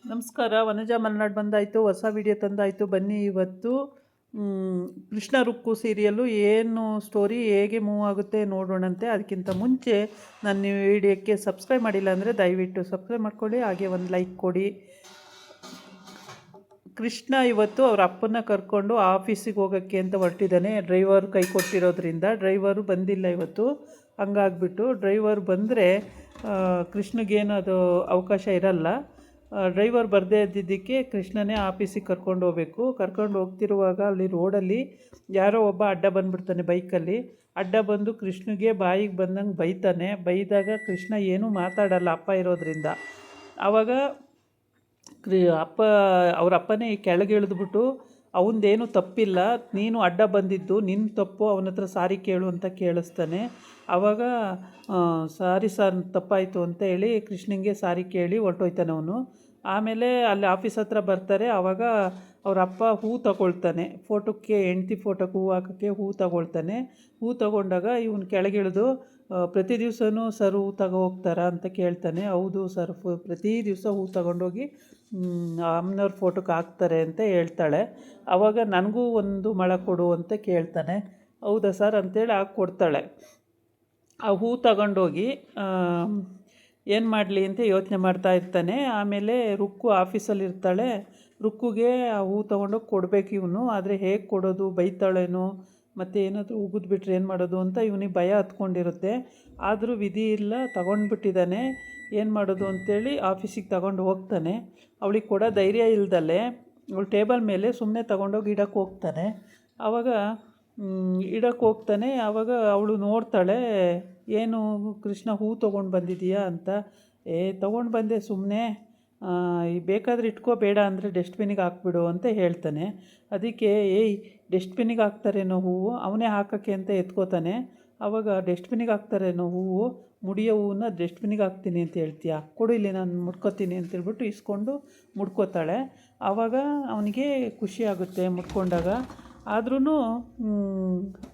ನಮಸ್ಕಾರ. ವನಜಾ ಮಲ್ನಾಡ್ ಬಂದಾಯಿತು, ಹೊಸ ವಿಡಿಯೋ ತಂದಾಯಿತು. ಬನ್ನಿ ಇವತ್ತು ಕೃಷ್ಣ ರುಕ್ಕು ಸೀರಿಯಲ್ಲು ಏನು ಸ್ಟೋರಿ ಹೇಗೆ ಮೂವ್ ಆಗುತ್ತೆ ನೋಡೋಣಂತೆ. ಅದಕ್ಕಿಂತ ಮುಂಚೆ ನನ್ನ ವಿಡಿಯೋಕ್ಕೆ ಸಬ್ಸ್ಕ್ರೈಬ್ ಮಾಡಿಲ್ಲ ಅಂದರೆ ದಯವಿಟ್ಟು ಸಬ್ಸ್ಕ್ರೈಬ್ ಮಾಡ್ಕೊಳ್ಳಿ, ಹಾಗೆ ಒಂದು ಲೈಕ್ ಕೊಡಿ. ಕೃಷ್ಣ ಇವತ್ತು ಅವ್ರ ಅಪ್ಪನ ಕರ್ಕೊಂಡು ಆಫೀಸಿಗೆ ಹೋಗೋಕ್ಕೆ ಅಂತ ಹೊರಟಿದ್ದಾನೆ. ಡ್ರೈವರ್ ಕೈ ಕೊಟ್ಟಿರೋದ್ರಿಂದ ಡ್ರೈವರು ಬಂದಿಲ್ಲ ಇವತ್ತು. ಹಂಗಾಗ್ಬಿಟ್ಟು ಡ್ರೈವರ್ ಬಂದರೆ ಕೃಷ್ಣಗೇನು ಅದು ಅವಕಾಶ ಇರಲ್ಲ. ಡ್ರೈವರ್ ಬರದೇ ಇದ್ದಿದ್ದಕ್ಕೆ ಕೃಷ್ಣನೇ ಆಫೀಸಿಗೆ ಕರ್ಕೊಂಡು ಹೋಗಬೇಕು. ಕರ್ಕೊಂಡು ಹೋಗ್ತಿರುವಾಗ ಅಲ್ಲಿ ರೋಡಲ್ಲಿ ಯಾರೋ ಒಬ್ಬ ಅಡ್ಡ ಬಂದುಬಿಡ್ತಾನೆ ಬೈಕಲ್ಲಿ. ಅಡ್ಡ ಬಂದು ಕೃಷ್ಣಗೆ ಬಾಯಿಗೆ ಬಂದಂಗೆ ಬೈತಾನೆ. ಬೈದಾಗ ಕೃಷ್ಣ ಏನೂ ಮಾತಾಡಲ್ಲ ಅಪ್ಪ ಇರೋದ್ರಿಂದ. ಆವಾಗ ಅಪ್ಪ ಅವ್ರ ಅಪ್ಪನೇ ಕೆಳಗೆ ಇಳಿದ್ಬಿಟ್ಟು ಅವನದೇನು ತಪ್ಪಿಲ್ಲ, ನೀನು ಅಡ್ಡ ಬಂದಿದ್ದು ನಿನ್ನ ತಪ್ಪು, ಅವನ ಹತ್ರ ಸಾರಿ ಕೇಳು ಅಂತ ಕೇಳಿಸ್ತಾನೆ. ಆವಾಗ ಸಾರಿ ಸರ್ ತಪ್ಪಾಯಿತು ಅಂತ ಹೇಳಿ ಕೃಷ್ಣಂಗೆ ಸಾರಿ ಕೇಳಿ ಹೊರಟೋಯ್ತಾನೆ ಅವನು. ಆಮೇಲೆ ಅಲ್ಲಿ ಆಫೀಸ್ ಹತ್ರ ಬರ್ತಾರೆ. ಆವಾಗ ಅವ್ರ ಅಪ್ಪ ಹೂ ತಗೊಳ್ತಾನೆ, ಫೋಟೋಕ್ಕೆ ಹೆಂಡ್ತಿ ಫೋಟೋಕ್ಕೆ ಹೂ ಹಾಕೋಕ್ಕೆ ಹೂ ತಗೊಳ್ತಾನೆ. ಹೂ ತಗೊಂಡಾಗ ಇವನು ಕೆಳಗಿಳಿದು ಪ್ರತಿ ದಿವಸನೂ ಸರ್ ಹೂ ತಗೋ ಹೋಗ್ತಾರಾ ಅಂತ ಕೇಳ್ತಾನೆ. ಹೌದು ಸರ್, ಪ್ರತಿ ದಿವಸ ಹೂ ತಗೊಂಡೋಗಿ ಅಮ್ಮನವ್ರ ಫೋಟೋಕ್ಕೆ ಹಾಕ್ತಾರೆ ಅಂತ ಹೇಳ್ತಾಳೆ. ಆವಾಗ ನನಗೂ ಒಂದು ಮೊಳ ಕೊಡು ಅಂತ ಕೇಳ್ತಾನೆ. ಹೌದಾ ಸರ್ ಅಂತೇಳಿ ಹಾಕಿ ಕೊಡ್ತಾಳೆ. ಆ ಹೂ ತಗೊಂಡೋಗಿ ಏನು ಮಾಡಲಿ ಅಂತ ಯೋಚನೆ ಮಾಡ್ತಾ ಇರ್ತಾನೆ. ಆಮೇಲೆ ರುಕ್ಕು ಆಫೀಸಲ್ಲಿ ಇರ್ತಾಳೆ. ರುಕ್ಕುಗೆ ಆ ಹೂ ತೊಗೊಂಡೋಗಿ ಕೊಡಬೇಕು ಇವನು. ಆದರೆ ಹೇಗೆ ಕೊಡೋದು, ಬೈತಾಳೇನೋ, ಮತ್ತು ಏನಾದರೂ ಉಗಿದ್ಬಿಟ್ರೆ ಏನು ಮಾಡೋದು ಅಂತ ಇವನಿಗೆ ಭಯ ಹತ್ಕೊಂಡಿರುತ್ತೆ. ಆದರೂ ವಿಧಿ ಇಲ್ಲ, ತಗೊಂಡ್ಬಿಟ್ಟಿದ್ದಾನೆ. ಏನು ಮಾಡೋದು ಅಂಥೇಳಿ ಆಫೀಸಿಗೆ ತಗೊಂಡು ಹೋಗ್ತಾನೆ. ಅವಳಿಗೆ ಕೊಡೋ ಧೈರ್ಯ ಇಲ್ದಲೆ ಅವಳು ಟೇಬಲ್ ಮೇಲೆ ಸುಮ್ಮನೆ ತಗೊಂಡೋಗಿ ಇಡಕ್ಕೆ ಹೋಗ್ತಾನೆ. ಆವಾಗ ಇಡಕ್ಕೆ ಹೋಗ್ತಾನೆ. ಆವಾಗ ಅವಳು ನೋಡ್ತಾಳೆ, ಏನು ಕೃಷ್ಣ ಹೂ ತೊಗೊಂಡು ಬಂದಿದೀಯಾ ಅಂತ. ತೊಗೊಂಡು ಬಂದೆ ಸುಮ್ಮನೆ, ಬೇಕಾದರೆ ಇಟ್ಕೋ, ಬೇಡ ಅಂದರೆ ಡಸ್ಟ್ಬಿನ್ನಿಗೆ ಹಾಕ್ಬಿಡು ಅಂತ ಹೇಳ್ತಾನೆ. ಅದಕ್ಕೆ ಡಸ್ಟ್ಬಿನ್ನಿಗೆ ಹಾಕ್ತಾರೇನೋ ಹೂವು, ಅವನೇ ಹಾಕೋಕ್ಕೆ ಅಂತ ಎತ್ಕೋತಾನೆ. ಆವಾಗ ಡಸ್ಟ್ಬಿನ್ನಿಗೆ ಹಾಕ್ತಾರೇನೋ ಹೂವು, ಮುಡಿಯೋ ಹೂವನ್ನ ಡಸ್ಟ್ಬಿನ್ನಿಗೆ ಹಾಕ್ತೀನಿ ಅಂತ ಹೇಳ್ತೀಯ, ಕೊಡು ಇಲ್ಲಿ ನಾನು ಮುಡ್ಕೋತೀನಿ ಅಂತೇಳ್ಬಿಟ್ಟು ಇಸ್ಕೊಂಡು ಮುಡ್ಕೋತಾಳೆ. ಆವಾಗ ಅವನಿಗೆ ಖುಷಿ ಆಗುತ್ತೆ ಮುಡ್ಕೊಂಡಾಗ. ಆದ್ರೂ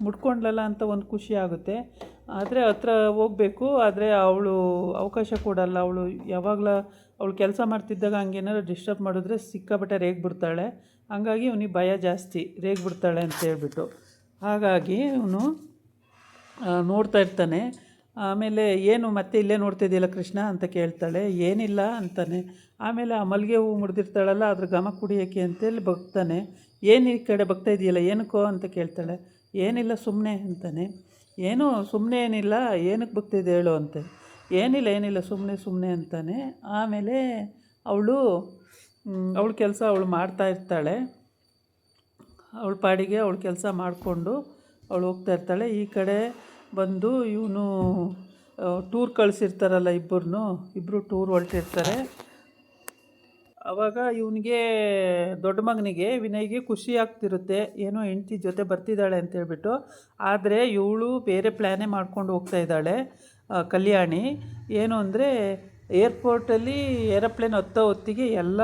ಮುಡ್ಕೊಂಡ್ಲಲ್ಲ ಅಂತ ಒಂದು ಖುಷಿ ಆಗುತ್ತೆ. ಆದರೆ ಹತ್ರ ಹೋಗಬೇಕು, ಆದರೆ ಅವಳು ಅವಕಾಶ ಕೊಡಲ್ಲ. ಅವಳು ಯಾವಾಗಲ ಅವಳು ಕೆಲಸ ಮಾಡ್ತಿದ್ದಾಗ ಹಂಗೇನಾದ್ರು ಡಿಸ್ಟರ್ಬ್ ಮಾಡಿದ್ರೆ ಸಿಕ್ಕಾಪಟ್ಟೆ ರೇಗ್ಬಿಡ್ತಾಳೆ. ಹಂಗಾಗಿ ಅವನಿಗೆ ಭಯ ಜಾಸ್ತಿ, ರೇಗ್ಬಿಡ್ತಾಳೆ ಅಂತೇಳ್ಬಿಟ್ಟು. ಹಾಗಾಗಿ ಅವನು ನೋಡ್ತಾ ಇರ್ತಾನೆ. ಆಮೇಲೆ ಏನು ಮತ್ತೆ ಇಲ್ಲೇ ನೋಡ್ತಿದ್ದೀಯಲ್ಲ ಕೃಷ್ಣ ಅಂತ ಕೇಳ್ತಾಳೆ. ಏನಿಲ್ಲ ಅಂತಾನೆ. ಆಮೇಲೆ ಆ ಮಲ್ಲಿಗೆ ಹೂವು ಮುಡ್ದಿರ್ತಾಳಲ್ಲ, ಅದ್ರ ಘಮ ಕುಡಿಯೋಕ್ಕೆ ಅಂತೇಳಿ ಬಗ್ತಾನೆ. ಏನು ಈ ಕಡೆ ಬಗ್ತಾ ಇದೆಯಲ್ಲ, ಏನಕ್ಕೋ ಅಂತ ಕೇಳ್ತಾಳೆ. ಏನಿಲ್ಲ ಸುಮ್ಮನೆ ಅಂತಾನೆ. ಏನೋ ಸುಮ್ಮನೆ ಏನಿಲ್ಲ, ಏನಕ್ಕೆ ಬಗ್ತಿದ್ದೆ ಹೇಳು ಅಂತೆ. ಏನಿಲ್ಲ ಸುಮ್ಮನೆ ಅಂತಾನೆ. ಆಮೇಲೆ ಅವಳು ಕೆಲಸ ಅವಳು ಮಾಡ್ತಾ ಇರ್ತಾಳೆ. ಅವಳ ಪಾಡಿಗೆ ಅವಳು ಕೆಲಸ ಮಾಡಿಕೊಂಡು ಅವಳು ಹೋಗ್ತಾ ಇರ್ತಾಳೆ. ಈ ಕಡೆ ಬಂದು ಇವನು ಟೂರ್ ಕಳಿಸಿರ್ತಾರಲ್ಲ, ಇಬ್ಬರು ಟೂರ್ ಹೊರಟಿರ್ತಾರೆ. ಆವಾಗ ಇವನಿಗೆ ದೊಡ್ಡ ಮಗನಿಗೆ ವಿನಯ್ಗೆ ಖುಷಿ ಆಗ್ತಿರುತ್ತೆ, ಏನೋ ಹೆಂಡ್ತಿ ಜೊತೆ ಬರ್ತಿದ್ದಾಳೆ ಅಂತೇಳ್ಬಿಟ್ಟು. ಆದರೆ ಇವಳು ಬೇರೆ ಪ್ಲ್ಯಾನೇ ಮಾಡ್ಕೊಂಡು ಹೋಗ್ತಾ ಇದ್ದಾಳೆ. ಕಲ್ಯಾಣಿ ಏನು ಅಂದರೆ ಏರ್ಪೋರ್ಟಲ್ಲಿ ಏರೋಪ್ಲೇನ್ ಹತ್ತೋ ಹೊತ್ತಿಗೆ ಎಲ್ಲ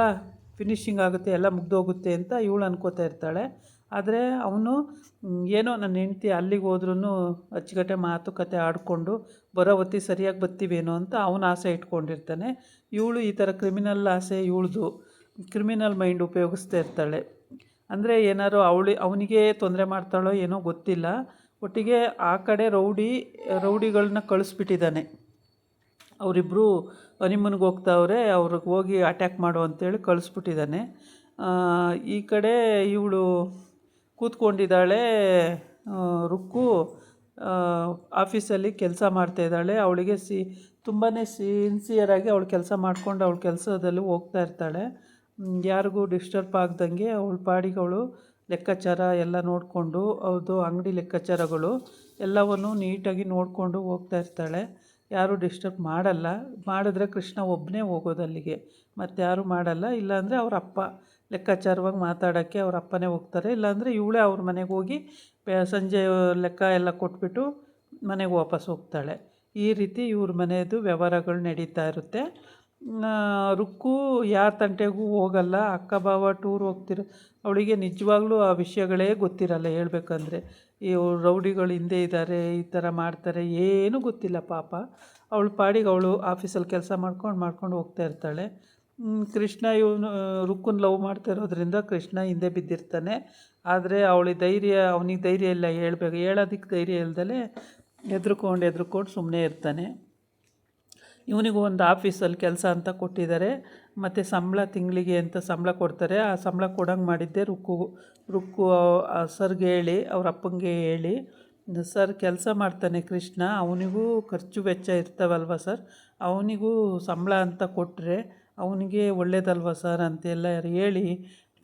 ಫಿನಿಷಿಂಗ್ ಆಗುತ್ತೆ, ಎಲ್ಲ ಮುಗ್ದೋಗುತ್ತೆ ಅಂತ ಇವಳು ಅನ್ಕೋತಾ ಇರ್ತಾಳೆ. ಆದರೆ ಅವನು ಏನೋ ನನ್ನ ಹೆಂಡ್ತಿ ಅಲ್ಲಿಗೆ ಹೋದ್ರೂ ಅಚ್ಚುಕಟ್ಟೆ ಮಾತುಕತೆ ಆಡಿಕೊಂಡು ಬರೋ ಹೊತ್ತಿಗೆ ಸರಿಯಾಗಿ ಬರ್ತೀವೇನೋ ಅಂತ ಅವನ ಆಸೆ ಇಟ್ಕೊಂಡಿರ್ತಾನೆ. ಇವಳು ಈ ಥರ ಕ್ರಿಮಿನಲ್ ಆಸೆ, ಇವಳದು ಕ್ರಿಮಿನಲ್ ಮೈಂಡ್ ಉಪಯೋಗಿಸ್ತಾ ಇರ್ತಾಳೆ. ಅಂದರೆ ಏನಾದ್ರು ಅವನಿಗೆ ತೊಂದರೆ ಮಾಡ್ತಾಳೋ ಏನೋ ಗೊತ್ತಿಲ್ಲ. ಒಟ್ಟಿಗೆ ಆ ಕಡೆ ರೌಡಿಗಳನ್ನ ಕಳಿಸ್ಬಿಟ್ಟಿದ್ದಾನೆ. ಅವರಿಬ್ಬರು ಹನಿಮೂನ್ಗೆ ಹೋಗ್ತಾವ್ರೆ, ಅವ್ರಿಗೆ ಹೋಗಿ ಅಟ್ಯಾಕ್ ಮಾಡು ಅಂತೇಳಿ ಕಳಿಸ್ಬಿಟ್ಟಿದ್ದಾನೆ. ಈ ಕಡೆ ಇವಳು ಕೂತ್ಕೊಂಡಿದ್ದಾಳೆ. ರುಕ್ಕು ಆಫೀಸಲ್ಲಿ ಕೆಲಸ ಮಾಡ್ತಾಯಿದ್ದಾಳೆ. ಅವಳಿಗೆ ತುಂಬಾ ಸಿನ್ಸಿಯರಾಗಿ ಅವಳು ಕೆಲಸ ಮಾಡ್ಕೊಂಡು ಅವಳ ಕೆಲಸದಲ್ಲಿ ಹೋಗ್ತಾ ಇರ್ತಾಳೆ. ಯಾರಿಗೂ ಡಿಸ್ಟರ್ಬ್ ಆಗ್ದಂಗೆ ಅವಳ ಪಾಡಿಗೆ ಅವಳು ಲೆಕ್ಕಾಚಾರ ಎಲ್ಲ ನೋಡಿಕೊಂಡು, ಅವ್ರದ್ದು ಅಂಗಡಿ ಲೆಕ್ಕಾಚಾರಗಳು ಎಲ್ಲವನ್ನೂ ನೀಟಾಗಿ ನೋಡಿಕೊಂಡು ಹೋಗ್ತಾ ಇರ್ತಾಳೆ. ಯಾರೂ ಡಿಸ್ಟರ್ಬ್ ಮಾಡಲ್ಲ. ಮಾಡಿದ್ರೆ ಕೃಷ್ಣ ಒಬ್ಬನೇ ಹೋಗೋದು ಅಲ್ಲಿಗೆ, ಮತ್ತು ಯಾರೂ ಮಾಡಲ್ಲ. ಇಲ್ಲಾಂದರೆ ಅವ್ರ ಅಪ್ಪ ಲೆಕ್ಕಾಚಾರವಾಗಿ ಮಾತಾಡೋಕ್ಕೆ ಅವ್ರ ಅಪ್ಪನೇ ಹೋಗ್ತಾರೆ. ಇಲ್ಲಾಂದರೆ ಇವಳೇ ಅವ್ರ ಮನೆಗೆ ಹೋಗಿ ಸಂಜೆ ಲೆಕ್ಕ ಎಲ್ಲ ಕೊಟ್ಬಿಟ್ಟು ಮನೆಗೆ ವಾಪಸ್ ಹೋಗ್ತಾಳೆ. ಈ ರೀತಿ ಇವ್ರ ಮನೆಯದು ವ್ಯವಹಾರಗಳು ನಡೀತಾ ಇರುತ್ತೆ. ರುಕ್ಕು ಯಾರ ತಂಟೆಗೂ ಹೋಗಲ್ಲ. ಅಕ್ಕ ಭಾವ ಟೂರ್ ಹೋಗ್ತಿರೋ ಅವಳಿಗೆ ನಿಜವಾಗ್ಲೂ ಆ ವಿಷಯಗಳೇ ಗೊತ್ತಿರಲ್ಲ. ಹೇಳ್ಬೇಕಂದ್ರೆ ಈ ರೌಡಿಗಳು ಹಿಂದೆ ಇದ್ದಾರೆ, ಈ ಥರ ಮಾಡ್ತಾರೆ, ಏನೂ ಗೊತ್ತಿಲ್ಲ ಪಾಪ. ಅವಳ ಪಾಡಿಗೆ ಅವಳು ಆಫೀಸಲ್ಲಿ ಕೆಲಸ ಮಾಡ್ಕೊಂಡು ಹೋಗ್ತಾ ಇರ್ತಾಳೆ. ಕೃಷ್ಣ ಇವನು ರುಕ್ಕುನ ಲವ್ ಮಾಡ್ತಾ ಇರೋದ್ರಿಂದ ಕೃಷ್ಣ ಹಿಂದೆ ಬಿದ್ದಿರ್ತಾನೆ. ಆದರೆ ಅವನಿಗೆ ಧೈರ್ಯ ಇಲ್ಲ, ಹೇಳೋದಕ್ಕೆ ಧೈರ್ಯ ಇಲ್ದಲೆ ಹೆದ್ರುಕೊಂಡು ಸುಮ್ಮನೆ ಇರ್ತಾನೆ. ಇವನಿಗೂ ಒಂದು ಆಫೀಸಲ್ಲಿ ಕೆಲಸ ಅಂತ ಕೊಟ್ಟಿದ್ದಾರೆ, ಮತ್ತು ತಿಂಗಳಿಗೆ ಅಂತ ಸಂಬಳ ಕೊಡ್ತಾರೆ. ಆ ಸಂಬಳ ಕೊಡೋಂಗೆ ಮಾಡಿದ್ದೆ ರುಕ್ಕು ಸರ್ಗೆ ಹೇಳಿ, ಅವ್ರ ಅಪ್ಪಂಗೆ ಹೇಳಿ, ಸರ್ ಕೆಲಸ ಮಾಡ್ತಾನೆ ಕೃಷ್ಣ, ಅವನಿಗೂ ಖರ್ಚು ವೆಚ್ಚ ಇರ್ತಾವಲ್ವ ಸರ್, ಅವನಿಗೂ ಸಂಬಳ ಅಂತ ಕೊಟ್ಟರೆ ಅವನಿಗೆ ಒಳ್ಳೇದಲ್ವ ಸರ್ ಅಂತೆಲ್ಲ ಹೇಳಿ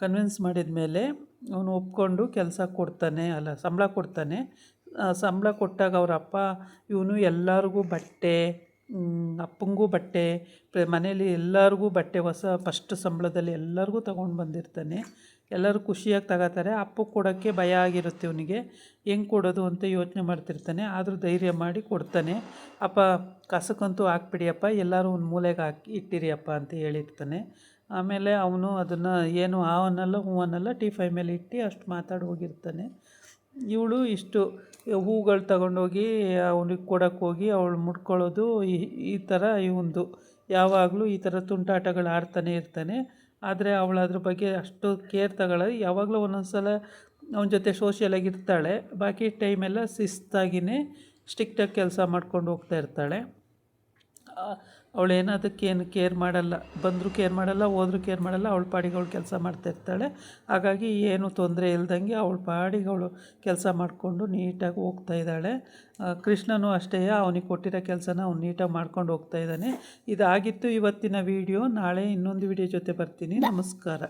ಕನ್ವಿನ್ಸ್ ಮಾಡಿದ ಮೇಲೆ ಅವನು ಒಪ್ಕೊಂಡು ಸಂಬಳ ಕೊಡ್ತಾನೆ. ಸಂಬಳ ಕೊಟ್ಟಾಗ ಅವ್ರ ಅಪ್ಪ ಇವನು ಎಲ್ಲರಿಗೂ ಬಟ್ಟೆ, ಅಪ್ಪಂಗೂ ಬಟ್ಟೆ, ಮನೇಲಿ ಎಲ್ಲರಿಗೂ ಬಟ್ಟೆ ಫಸ್ಟ್ ಸಂಬಳದಲ್ಲಿ ಎಲ್ಲರಿಗೂ ತೊಗೊಂಡು ಬಂದಿರ್ತಾನೆ. ಎಲ್ಲರೂ ಖುಷಿಯಾಗಿ ತಗೋತಾರೆ. ಅಪ್ಪ ಕೊಡೋಕ್ಕೆ ಭಯ ಆಗಿರುತ್ತೆ ಇವನಿಗೆ, ಹೆಂಗೆ ಕೊಡೋದು ಅಂತ ಯೋಚನೆ ಮಾಡ್ತಿರ್ತಾನೆ. ಆದರೂ ಧೈರ್ಯ ಮಾಡಿ ಕೊಡ್ತಾನೆ. ಅಪ್ಪ ಕಸಕ್ಕಂತೂ ಹಾಕ್ಬಿಡಿಯಪ್ಪ, ಎಲ್ಲರೂ ಒಂದು ಮೂಲೆಗೆ ಇಟ್ಟಿರಿ ಅಪ್ಪ ಅಂತ ಹೇಳಿರ್ತಾನೆ. ಆಮೇಲೆ ಅವನು ಅದನ್ನು ಏನು ಅನ್ನಲ್ಲ ಹೂ ಅನ್ನಲ್ಲ, ಟೀಫೈ ಮೇಲೆ ಇಟ್ಟು ಅಷ್ಟು ಮಾತಾಡಿ ಹೋಗಿರ್ತಾನೆ. ಇವಳು ಇಷ್ಟು ಹೂಗಳು ತಗೊಂಡೋಗಿ ಅವನಿಗೆ ಕೊಡೋಕ್ಕೋಗಿ ಅವಳು ಮುಡ್ಕೊಳ್ಳೋದು, ಈ ಥರ ಇವಂದು ಯಾವಾಗಲೂ ಈ ಥರ ತುಂಟಾಟಗಳು ಆಡ್ತಾನೆ ಇರ್ತಾನೆ. ಆದರೆ ಅವಳು ಅದ್ರ ಬಗ್ಗೆ ಅಷ್ಟು ಕೇರ್ ತಗೊಳ್ಳೋದು. ಯಾವಾಗಲೂ ಒಂದೊಂದು ಸಲ ಅವನ ಜೊತೆ ಸೋಷಿಯಲಾಗಿ ಇರ್ತಾಳೆ, ಬಾಕಿ ಟೈಮೆಲ್ಲ ಶಿಸ್ತಾಗಿಯೇ ಸ್ಟ್ರಿಕ್ಟಾಗಿ ಕೆಲಸ ಮಾಡ್ಕೊಂಡು ಹೋಗ್ತಾ ಇರ್ತಾಳೆ. ಅವಳೇನದಕ್ಕೇನು ಕೇರ್ ಮಾಡಲ್ಲ, ಬಂದರೂ ಕೇರ್ ಮಾಡಲ್ಲ, ಹೋದ್ರೂ ಕೇರ್ ಮಾಡಲ್ಲ, ಅವಳ ಪಾಡಿಗೆ ಅವಳು ಕೆಲಸ ಮಾಡ್ತಾಯಿರ್ತಾಳೆ. ಹಾಗಾಗಿ ಏನು ತೊಂದರೆ ಇಲ್ದಂಗೆ ಅವಳ ಪಾಡಿಗೆ ಅವಳು ಕೆಲಸ ಮಾಡಿಕೊಂಡು ನೀಟಾಗಿ ಹೋಗ್ತಾ ಇದ್ದಾಳೆ. ಕೃಷ್ಣನೂ ಅಷ್ಟೇ, ಅವನಿಗೆ ಕೊಟ್ಟಿರೋ ಕೆಲಸನ ಅವ್ನು ನೀಟಾಗಿ ಮಾಡ್ಕೊಂಡು ಹೋಗ್ತಾ ಇದ್ದಾನೆ. ಇದಾಗಿತ್ತು ಇವತ್ತಿನ ವಿಡಿಯೋ. ನಾಳೆ ಇನ್ನೊಂದು ವಿಡಿಯೋ ಜೊತೆ ಬರ್ತೀನಿ. ನಮಸ್ಕಾರ.